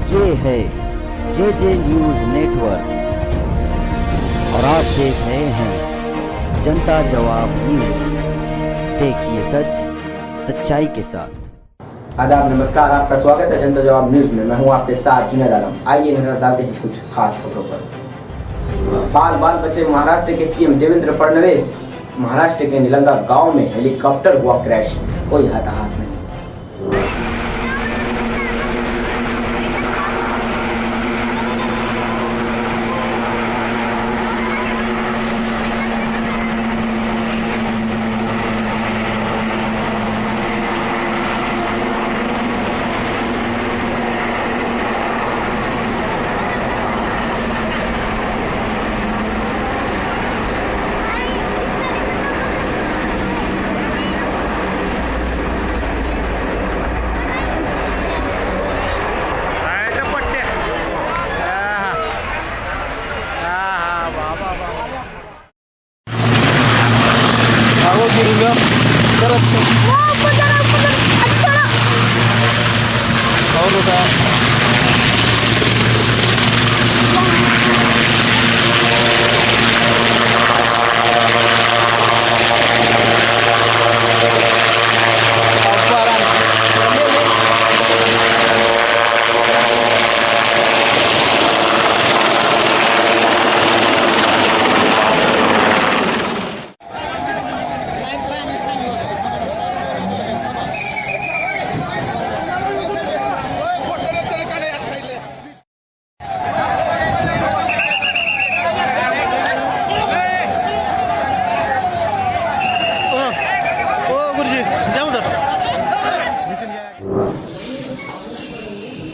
ये है जे news network और आप देख रहे हैं जनता जवाब न्यूज। देखिए सच सच्चाई के साथ। आदाब, नमस्कार, आपका स्वागत है जनता जवाब न्यूज में। मैं हूं आपके साथ जुनैद आलम। आइए नजर डालते हैं कुछ खास खबरों पर। बाल बाल बचे महाराष्ट्र के सीएम देवेंद्र फडणवीस। महाराष्ट्र के निलंगा गांव में हेलीकॉप्टर हुआ क्रैश, कोई हताहत नहीं।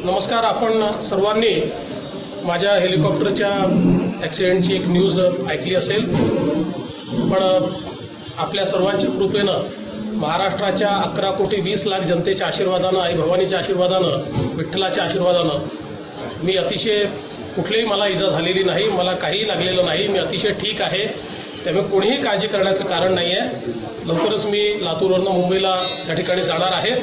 नमस्कार. आपण सर्वांनी माझ्या हेलिकॉप्टरच्या ॲक्सिडेंटची एक न्यूज ऐकली असेल, पण आपल्या सर्वांच्या कृपेनं महाराष्ट्राच्या 11 कोटी 20 लाख जनतेच्या आशीर्वादानं, आई भवानीच्या आशीर्वादानं, विठ्ठलाच्या आशीर्वादानं मी अतिशय कुठलीही मला इजा झालेली नाही, मला काहीही लागलेलं नाही, मी अतिशय ठीक आहे. त्यामुळे कोणीही काळजी करण्याचं कारण नाही आहे. लवकरच मी लातूरवरून मुंबईला त्या ठिकाणी जाणार आहे.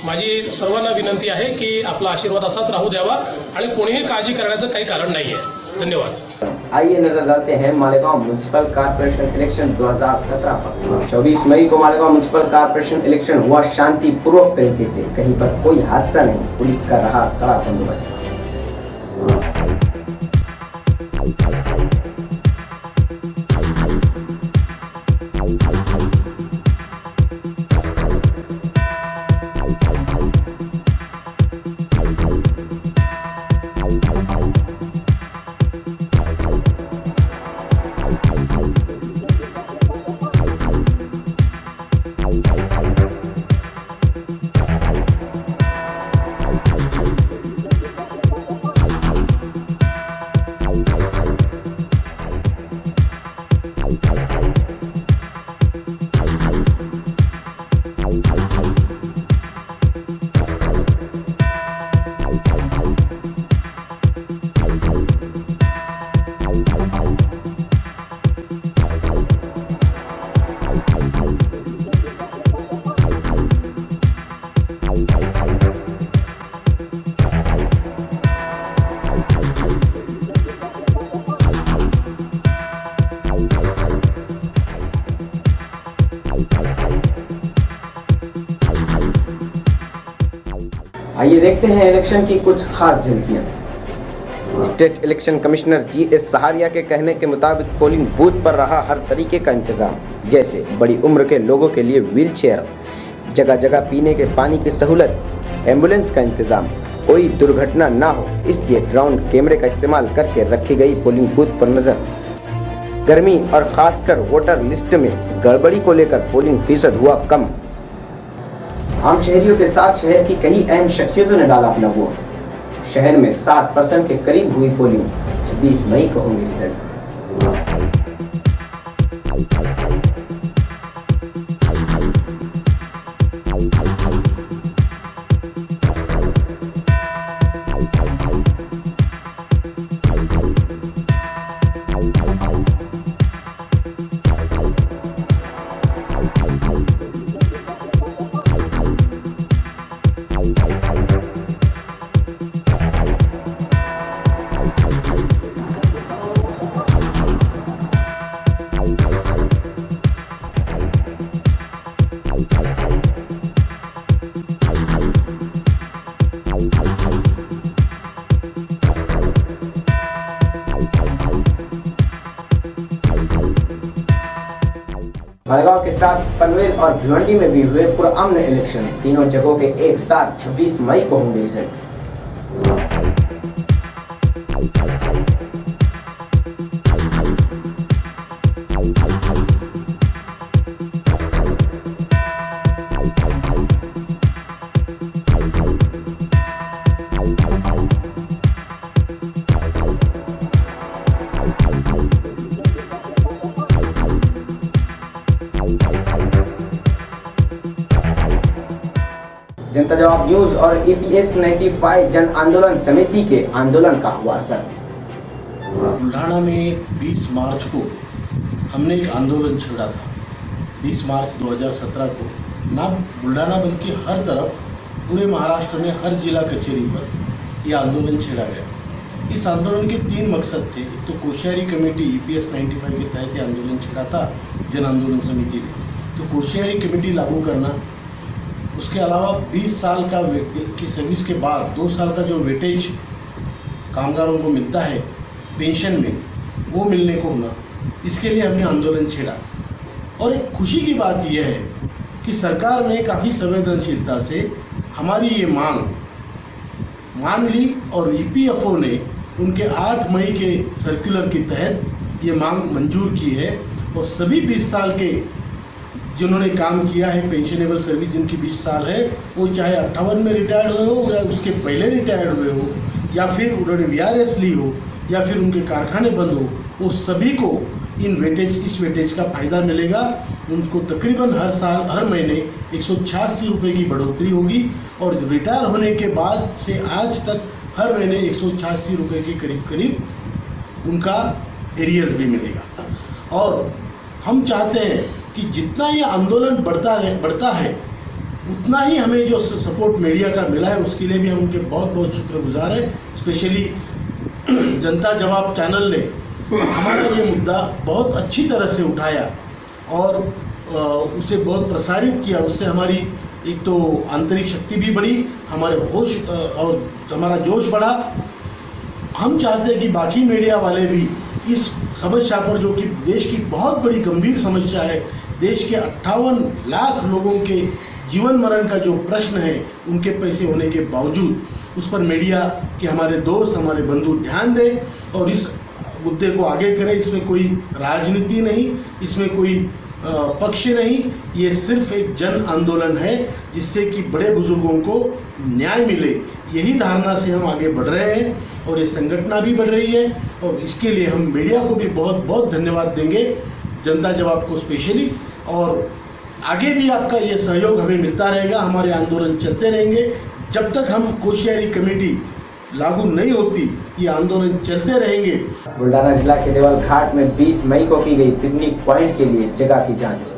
माझी सर्वांना विनंती आहे की आपला आशीर्वाद असाच राहू द्यावा आणि कोणीही काळजी करण्याचं काही कारण नाही आहे. धन्यवाद. आइए नजर डालते हैं मालेगांव म्युनिसिपल कॉर्पोरेशन इलेक्शन 2017 पर। 24 मई को मालेगांव म्युनिसिपल कॉर्पोरेशन इलेक्शन हुआ शांतिपूर्वक तरीके से, कहीं पर कोई हादसा नहीं। पुलिस का रहा कड़ा बंदोबस्त। आइए देखते हैं इलेक्शन की कुछ खास झलकियां। State election commissioner GS Saharia के कहने के मुताबिक पोलिंग बूथ पर रहा हर तरीके का इंतजाम, जैसे बड़ी उम्र के लोगों के लिए व्हील चेयर, जगह जगह पीने के पानी की सहूलत, एम्बुलेंस का इंतजाम, कोई दुर्घटना ना हो इसलिए ड्रोन कैमरे का इस्तेमाल करके रखी गई पोलिंग बूथ पर नजर। गर्मी और खासकर वोटर लिस्ट में गड़बड़ी को लेकर पोलिंग फीसद हुआ कम। आम शहरियों के साथ शहर की कई अहम शख्सियतों ने डाला अपना वोट। शहर में 60% के करीब हुई पोलिंग। 26 मई को होंगे रिजल्ट। भड़गांव के साथ पनवेल और भिवंडी में भी हुए पुरअमन इलेक्शन। तीनों जगहों के एक साथ 26 मई को होंगे रिजल्ट। जनता जवाब न्यूज और EPS 95 जन आंदोलन समिति के आंदोलन का हुआ असर। बुल्ढाना में 20 मार्च को हमने एक आंदोलन छेड़ा था। 20 मार्च 2017 को ना बुल्ढाना बल्कि हर तरफ पूरे महाराष्ट्र में हर जिला कचहरी पर यह आंदोलन छेड़ा गया। इस आंदोलन के 3 मकसद थे। एक तो कोश्यारी कमेटी EPS 95 के तहत आंदोलन छेड़ा था जन आंदोलन समिति ने, तो कोश्यारी कमेटी लागू करना। उसके अलावा 20 साल का की सर्विस के बाद 2 साल का जो वेटेज कामगारों को मिलता है पेंशन में, वो मिलने को होना। इसके लिए हमने आंदोलन छेड़ा। और एक खुशी की बात यह है कि सरकार ने काफ़ी संवेदनशीलता से हमारी ये मांग मान ली और EPFO ने उनके 8 मई के सर्कुलर के तहत ये मांग मंजूर की है। और सभी 20 साल के जिन्होंने काम किया है, पेंशनेबल सर्विस जिनकी 20 साल है, वो चाहे 58 में रिटायर्ड हुए हो या उसके पहले रिटायर्ड हुए हो या फिर उन्होंने VRS ली हो या फिर उनके कारखाने बंद हो, वो सभी को इस वेटेज का फ़ायदा मिलेगा। उनको तकरीबन हर साल हर महीने 186 रुपये की बढ़ोतरी होगी और रिटायर होने के बाद से आज तक हर महीने 186 रुपये के करीब उनका एरियर्स भी मिलेगा। और हम चाहते हैं कि जितना ये आंदोलन बढ़ता है उतना ही हमें जो सपोर्ट मीडिया का मिला है उसके लिए भी हम उनके बहुत बहुत शुक्रगुजार हैं। स्पेशली जनता जवाब चैनल ने हमारा ये मुद्दा बहुत अच्छी तरह से उठाया और उसे बहुत प्रसारित किया। उससे हमारी एक तो आंतरिक शक्ति भी बढ़ी, हमारे होश और हमारा जोश बढ़ा। हम चाहते हैं कि बाकी मीडिया वाले भी इस समस्या पर, जो कि देश की बहुत बड़ी गंभीर समस्या है, देश के 58 लाख लोगों के जीवन मरण का जो प्रश्न है उनके पैसे होने के बावजूद, उस पर मीडिया के हमारे दोस्त हमारे बंधु ध्यान दें और इस मुद्दे को आगे करें। इसमें कोई राजनीति नहीं, इसमें कोई पक्ष नहीं, ये सिर्फ एक जन आंदोलन है जिससे कि बड़े बुजुर्गों को न्याय मिले। यही धारणा से हम आगे बढ़ रहे हैं और ये संगठना भी बढ़ रही है और इसके लिए हम मीडिया को भी बहुत बहुत धन्यवाद देंगे, जनता जवाब को स्पेशली। और आगे भी आपका ये सहयोग हमें मिलता रहेगा, हमारे आंदोलन चलते रहेंगे जब तक हम कोश्यारी कमेटी लागू नहीं होती, ये आंदोलन चलते रहेंगे। बुल्ढाना जिला के देवल घाट में 20 मई को की गई पिकनिक पॉइंट के लिए जगह की जांच।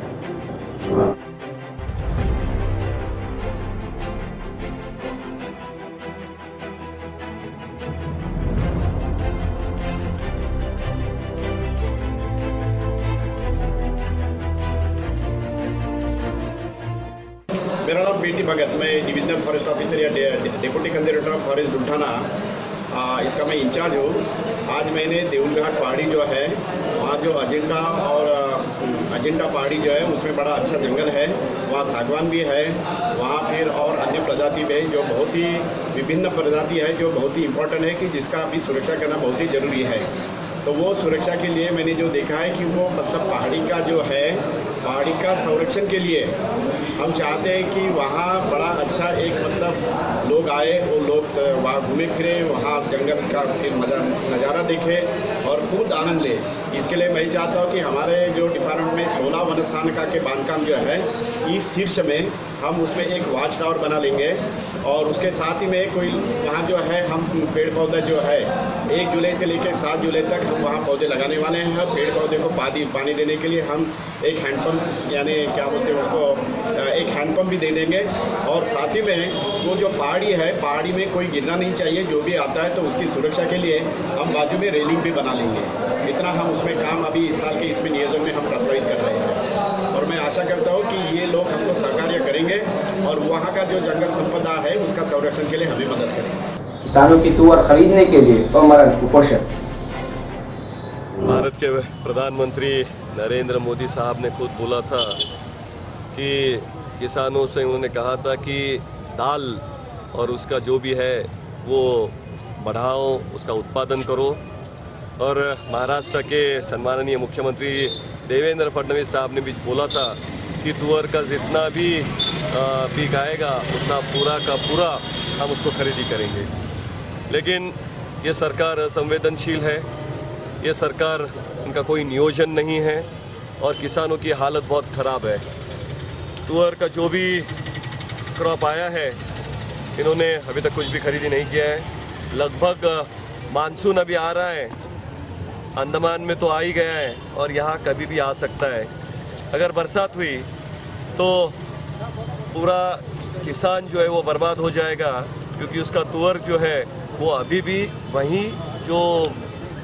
मेरा नाम बीटी भगत, मैं डिविजनल फॉरेस्ट ऑफिसर या deputy conservator of forest Buldhana इसका मैं इंचार्ज हूँ। आज मैंने देउलघाट पहाड़ी जो है वहाँ जो अजेंडा पहाड़ी जो है उसमें बड़ा अच्छा जंगल है, वहाँ सागवान भी है, वहाँ फिर और अन्य प्रजाति भी है जो बहुत ही विभिन्न प्रजाति है जो बहुत ही इम्पोर्टेंट है कि जिसका अभी सुरक्षा करना बहुत ही ज़रूरी है। तो वो सुरक्षा के लिए मैंने जो देखा है कि वो मतलब पहाड़ी का जो है पहाड़ी का संरक्षण के लिए हम चाहते हैं कि वहाँ बड़ा अच्छा एक मतलब लोग आए और लोग वहाँ घूमे फिरे, वहाँ जंगल का नज़ारा देखे और खूब आनंद ले। इसके लिए मैं चाहता हूँ कि हमारे जो डिपार्टमेंट में 16 वन स्थान के बांधकाम जो है इस शीर्ष में हम उसमें एक वॉच टावर बना लेंगे और उसके साथ ही में कोई वहाँ जो है हम पेड़ पौधे जो है 1 जुलाई से लेकर 7 जुलाई तक हम वहाँ पौधे लगाने वाले हैं। पेड़ पौधे को पानी देने के लिए हम एक हैंडपम्प यानी क्या बोलते हैं उसको एक हैंडपम्प भी दे देंगे। और साथ ही में वो जो पहाड़ी है, पहाड़ी में कोई गिरना नहीं चाहिए, जो भी आता है तो उसकी सुरक्षा के लिए हम बाजू में रेलिंग भी बना लेंगे। इतना हम उसमें काम अभी इस साल के इसमें नियोजन में हम प्रस्तावित कर रहे हैं और मैं आशा करता हूँ कि ये लोग हमको सहकार्य करेंगे और वहाँ का जो जंगल संपदा है उसका संरक्षण के लिए हमें मदद करेंगे। किसानों की तुअर खरीदने के लिए अमरण कुपोषण। भारत के प्रधानमंत्री नरेंद्र मोदी साहब ने खुद बोला था कि किसानों से उन्होंने कहा था कि दाल और उसका जो भी है वो बढ़ाओ, उसका उत्पादन करो। और महाराष्ट्र के सम्माननीय मुख्यमंत्री देवेंद्र फडणवीस साहब ने भी बोला था कि तुअर का जितना भी बीज आएगा उतना पूरा का पूरा हम उसको खरीदी करेंगे। लेकिन ये सरकार असंवेदनशील है, ये सरकार, इनका कोई नियोजन नहीं है और किसानों की हालत बहुत ख़राब है। तुअर का जो भी क्रॉप आया है इन्होंने अभी तक कुछ भी खरीदी नहीं किया है। लगभग मानसून अभी आ रहा है, अंडमान में तो आ ही गया है और यहाँ कभी भी आ सकता है। अगर बरसात हुई तो पूरा किसान जो है वो बर्बाद हो जाएगा, क्योंकि उसका तुअर जो है वो अभी भी वहीं जो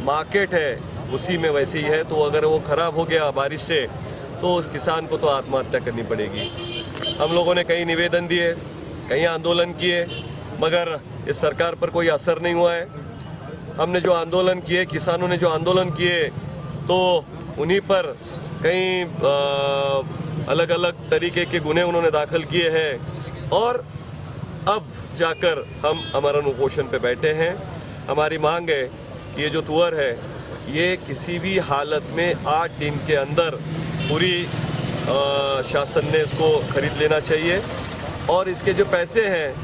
मार्केट है उसी में वैसे ही है। तो अगर वो ख़राब हो गया बारिश से तो उस किसान को तो आत्महत्या करनी पड़ेगी। हम लोगों ने कई निवेदन दिए, कई आंदोलन किए, मगर इस सरकार पर कोई असर नहीं हुआ है। हमने जो आंदोलन किए, किसानों ने जो आंदोलन किए, तो उन्हीं पर कई अलग अलग तरीके के गुने उन्होंने दाखिल किए हैं और अब जाकर हम अमरण उपोषण पे बैठे हैं। हमारी मांग है कि ये जो तुअर है ये किसी भी हालत में 8 दिन के अंदर पूरी शासन ने इसको खरीद लेना चाहिए। और इसके जो पैसे हैं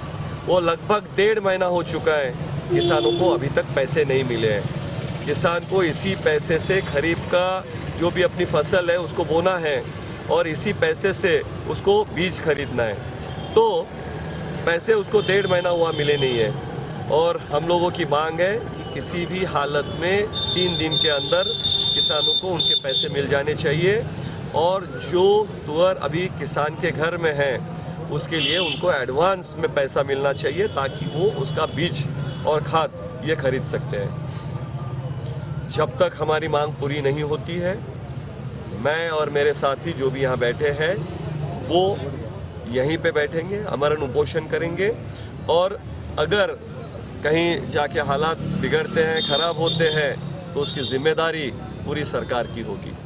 वो लगभग 1.5 महीना हो चुका है, किसानों को अभी तक पैसे नहीं मिले हैं। किसान को इसी पैसे से खरीफ का जो भी अपनी फसल है उसको बोना है और इसी पैसे से उसको बीज खरीदना है। तो पैसे उसको 1.5 महीना हुआ मिले नहीं है और हम लोगों की मांग है कि किसी भी हालत में 3 दिन के अंदर किसानों को उनके पैसे मिल जाने चाहिए और जो तुअर अभी किसान के घर में है उसके लिए उनको एडवांस में पैसा मिलना चाहिए ताकि वो उसका बीज और खाद ये खरीद सकते हैं। जब तक हमारी मांग पूरी नहीं होती है, मैं और मेरे साथी जो भी यहाँ बैठे हैं वो यहीं पे बैठेंगे, अमरण उपोषण करेंगे और अगर कहीं जाके हालात बिगड़ते हैं, खराब होते हैं तो उसकी जिम्मेदारी पूरी सरकार की होगी।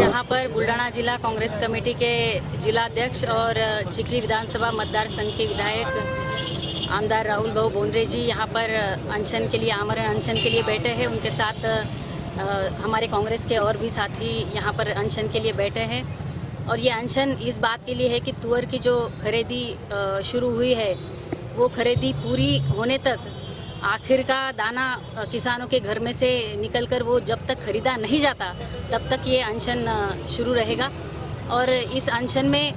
यहाँ पर बुल्ढाणा जिला कांग्रेस कमेटी के जिला अध्यक्ष और चिखली विधानसभा मतदार संघ के विधायक आमदार राहुल भाऊ बोंद्रे जी यहाँ पर अनशन के लिए, आमरण अनशन के लिए बैठे हैं। उनके साथ हमारे कांग्रेस के और भी साथी यहाँ पर अनशन के लिए बैठे हैं और ये अनशन इस बात के लिए है कि तुअर की जो खरीदी शुरू हुई है वो खरीदी पूरी होने तक आखिर का दाना किसानों के घर में से निकलकर वो जब तक खरीदा नहीं जाता तब तक ये अनशन शुरू रहेगा। और इस अनशन में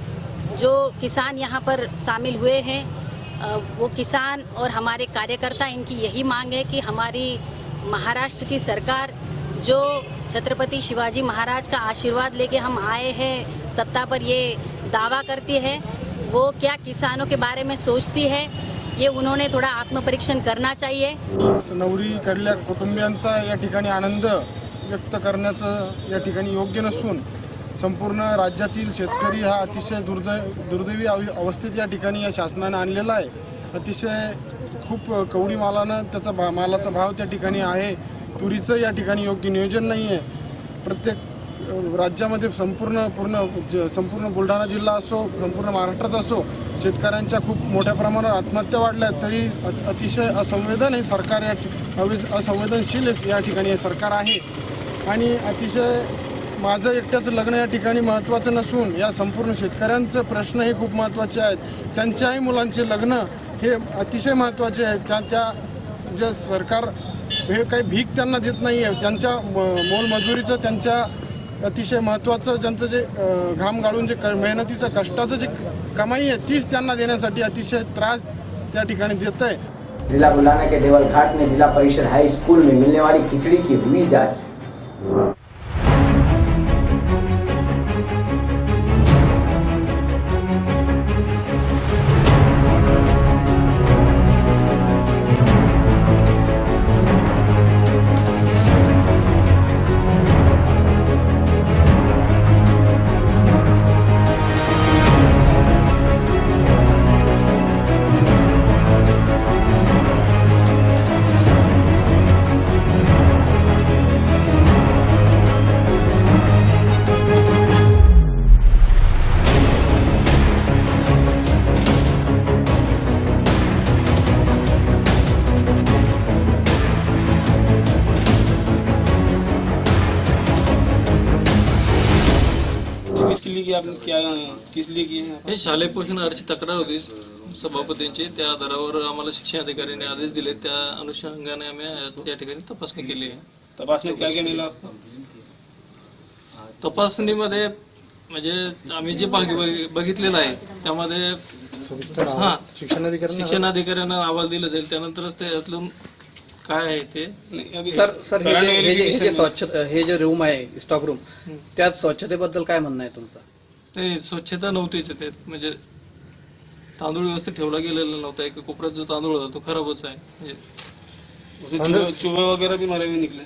जो किसान यहाँ पर शामिल हुए हैं वो किसान और हमारे कार्यकर्ता, इनकी यही मांग है कि हमारी महाराष्ट्र की सरकार जो छत्रपति शिवाजी महाराज का आशीर्वाद लेके हम आए हैं सत्ता पर, ये दावा करती है, वो क्या किसानों के बारे में सोचती है, ये उन्होंने थोडा आत्मपरीक्षण करना चाहिए। नवरीकडल्या कुटुंबियांचा या ठिकाणी आनंद व्यक्त करण्याचं या ठिकाणी योग्य नसून संपूर्ण राज्यातील शेतकरी हा अतिशय दुर्दैवी अवस्थेत या ठिकाणी या शासनाने आणलेला आहे। अतिशय खूप कवडी मालानं त्याचा मालाचा भाव त्या ठिकाणी आहे। तुरीचं या ठिकाणी योग्य नियोजन नाही आहे। प्रत्येक राज्यामध्ये संपूर्ण बुलढाणा जिल्हा असो, संपूर्ण महाराष्ट्रात असो, शेतकऱ्यांच्या खूप मोठ्या प्रमाणावर आत्महत्या वाढल्या तरी अतिशय असंवेदन हे सरकार असंवेदनशील या ठिकाणी हे सरकार आहे। आणि अतिशय माझं एकट्याचं लग्न या ठिकाणी महत्त्वाचं नसून या संपूर्ण शेतकऱ्यांचे प्रश्न हे खूप महत्त्वाचे आहेत। त्यांच्याही मुलांचे लग्न हे अतिशय महत्त्वाचे आहेत। त्या जे सरकार हे काही भीक त्यांना देत नाही आहे, त्यांच्या मोलमजुरीचं, त्यांच्या अतिशय महत्त्वाचं ज्यांचं जे घाम गाळून जे मेहनतीचं कष्टाचं जे कमाई है तीस त्यांना देण्यासाठी अतिशय त्रास त्या ठिकाणी देत है। जिला बुल्ढाना के देवल घाट में जिला परिषद हाई स्कूल में मिलने वाली खिचड़ी की हुई जांच। आपने क्या किस लिए किए हैं? हे शालेय पोषण आहाराची तक्रार होती सभापतींची, त्या आधारावर आम्हाला शिक्षण अधिकाऱ्यांनी आदेश दिले, त्या अनुषंगाने आम्ही या ठिकाणी तपासणी केली आहे. तपासणी क्या क्या मिला आपको? तपासणीमध्ये म्हणजे आम्ही जे बघितलेलं आहे त्यामध्ये शिक्षण अधिकाऱ्यांना अहवाल दिला जाईल, त्यानंतरच त्यातून काय आहे ते. सर हे जे रूम आहे स्टॉक रूम, त्यात स्वच्छतेबद्दल काय म्हणणं आहे तुमचं? ते स्वच्छता नव्हतीच, ते म्हणजे तांदूळ व्यवस्थित ठेवला गेलेला नव्हता. एक कोपऱ्यात जो तांदूळ होता तो खराबच आहे. उसमें चूहे वगैरह भी मरे हुए निकले?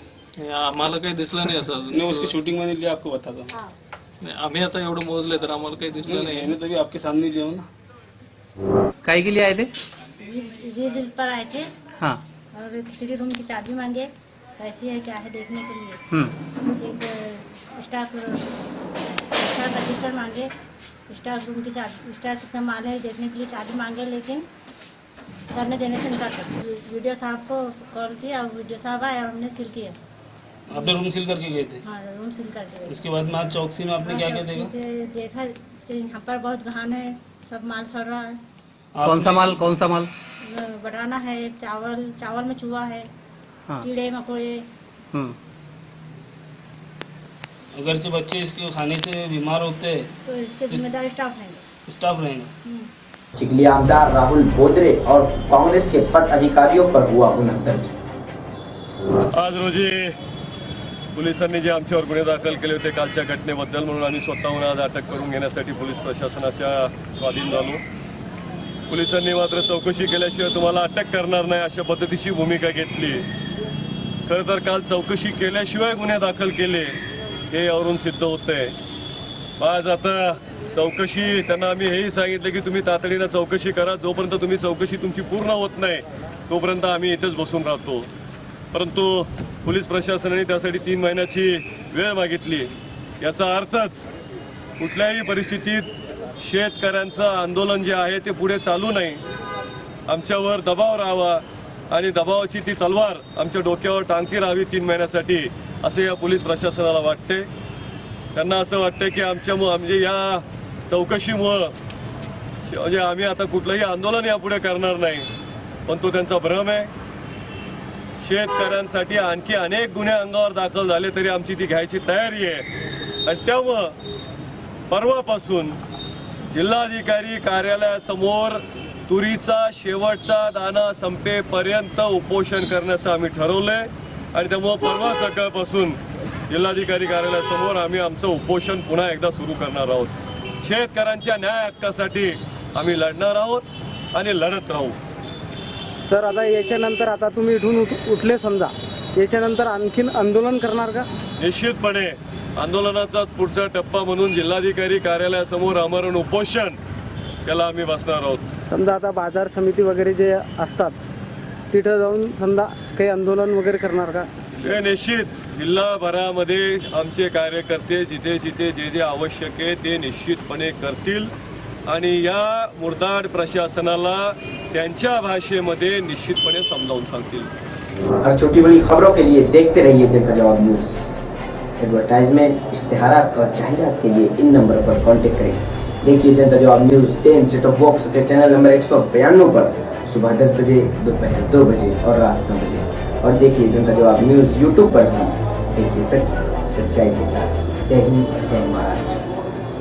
आम्हाला काही दिसलं नाही असं. नहीं, उसकी शूटिंग मैंने लिया, आपको बता दो. आम्ही आता एवढं मोजलंय तर आम्हाला काही दिसलं नाही. मैंने तभी आपके सामने लिया हूँ ना. काय केली आहे ते? दिल पर आए थे हाँ, और खिचड़ी रूम की चाबी मांगे, कैसी है क्या है देखने के लिए. मुझे एक स्टाफ रजिस्टर मांगे, स्टाफ रूम की चाबी, स्टाफ कितना माल है देखने के लिए चाबी मांगे, लेकिन सर ने देने से इनकार कर दिया. वीडियो साहब को कॉल किया और वीडियो साहब आए और हमने सील किया. आपने रूम सील करके गए थे? हाँ, रूम सील कर दिया. इसके बाद में चौकसी में आपने क्या क्या देखा कि यहाँ पर बहुत घान है, सब माल सड़ रहा है. कौन सा माल? बढ़ाना है, चावल में चूहा है, कीड़े मकोड़े. अगर जो बच्चे इसके खाने से बीमार होते हैं तो इसके जिम्मेदार स्टाफ रहेंगे. चिखली आमदार राहुल बोद्रे और कांग्रेस के पद अधिकारियों पर हुआ गुन्हा दर्ज. आज रोजी पोलिसांनी जे आमच्यावर गुन्हे दाखल केले होते कालच्या घटनेबद्दल, म्हणून आम्ही स्वतःहून आज अटक करून घेण्यासाठी पोलीस प्रशासनाच्या स्वाधीन झालो. पोलिसांनी मात्र चौकशी केल्याशिवाय तुम्हाला अटक करणार नाही अशा पद्धतीची भूमिका घेतली. खरं तर काल चौकशी केल्याशिवाय गुन्हे दाखल केले हे यावरून सिद्ध होतंय. आज आता चौकशी त्यांना आम्ही हेही सांगितलं की तुम्ही तातडीनं चौकशी करा. जोपर्यंत तुम्ही चौकशी तुमची पूर्ण होत नाही तोपर्यंत आम्ही इथेच बसून राहतो. परंतु पोलीस प्रशासनाने त्यासाठी 3 महिन्याची वेळ मागितली. याचा अर्थच कुठल्याही परिस्थितीत शेतकऱ्यांचं आंदोलन जे आहे ते पुढे चालू नाही. आमच्यावर दबाव राहावा आणि दबावाची ती तलवार आमच्या डोक्यावर टांगती राहावी 3 महिन्यासाठी असे या पोलीस प्रशासनाला वाटते. त्यांना असं वाटतं की म्हणजे या चौकशीमुळं म्हणजे आम्ही आता कुठलंही आंदोलन यापुढे करणार नाही, पण तो त्यांचा भ्रम आहे. शेतकऱ्यांसाठी आणखी अनेक गुन्हे अंगावर दाखल झाले तरी आमची ती घ्यायची तयारी आहे. आणि त्यामुळं परवापासून जिल्हाधिकारी कार्यालयासमोर तुरीचा शेवटचा दाना संपेपर्यंत उपोषण करण्याचं आम्ही ठरवलंय. आणि त्यामुळं परवा सकाळपासून जिल्हाधिकारी कार्यालयासमोर आम्ही आमचं उपोषण पुन्हा एकदा सुरू करणार आहोत. शेतकऱ्यांच्या न्याय हक्कासाठी आम्ही लढणार आहोत आणि लढत राहू. सर, आता याच्यानंतर आता तुम्ही इथून उठले समजा, याच्यानंतर आणखीन आंदोलन करणार का? निश्चितपणे आंदोलनाचा पुढचा टप्पा म्हणून जिल्हाधिकारी कार्यालयासमोर आमरण उपोषण याला आम्ही बसणार आहोत. समजा आता बाजार समिती वगैरे जे असतात तिथं जाऊन समजा काही आंदोलन वगैरे करणार का? हे निश्चित जिल्हाभरामध्ये आमचे कार्यकर्ते जिथे जिथे जे जे आवश्यक आहे ते निश्चितपणे करतील आणि या मुर्दाड प्रशासनाला त्यांच्या भाषेमध्ये निश्चितपणे समजावून सांगतील. हर छोटी बड़ी खबरों के लिए देखते रहिए जनता जवाब न्यूज. एडवर्टाइजमेंट, इश्तिहारात और जाहिरात के लिए इन नंबर पर कांटेक्ट करें. देखिए जनता जवाब न्यूज 10 सेट टॉप बॉक्स के चैनल नंबर 192 पर सुबह 10 बजे, दोपहर 2 बजे और रात 9 बजे. और देखिए जनता जवाब न्यूज यूट्यूब पर भी. देखिए सच सच्चाई के साथ. जय हिंद, जय महाराष्ट्र.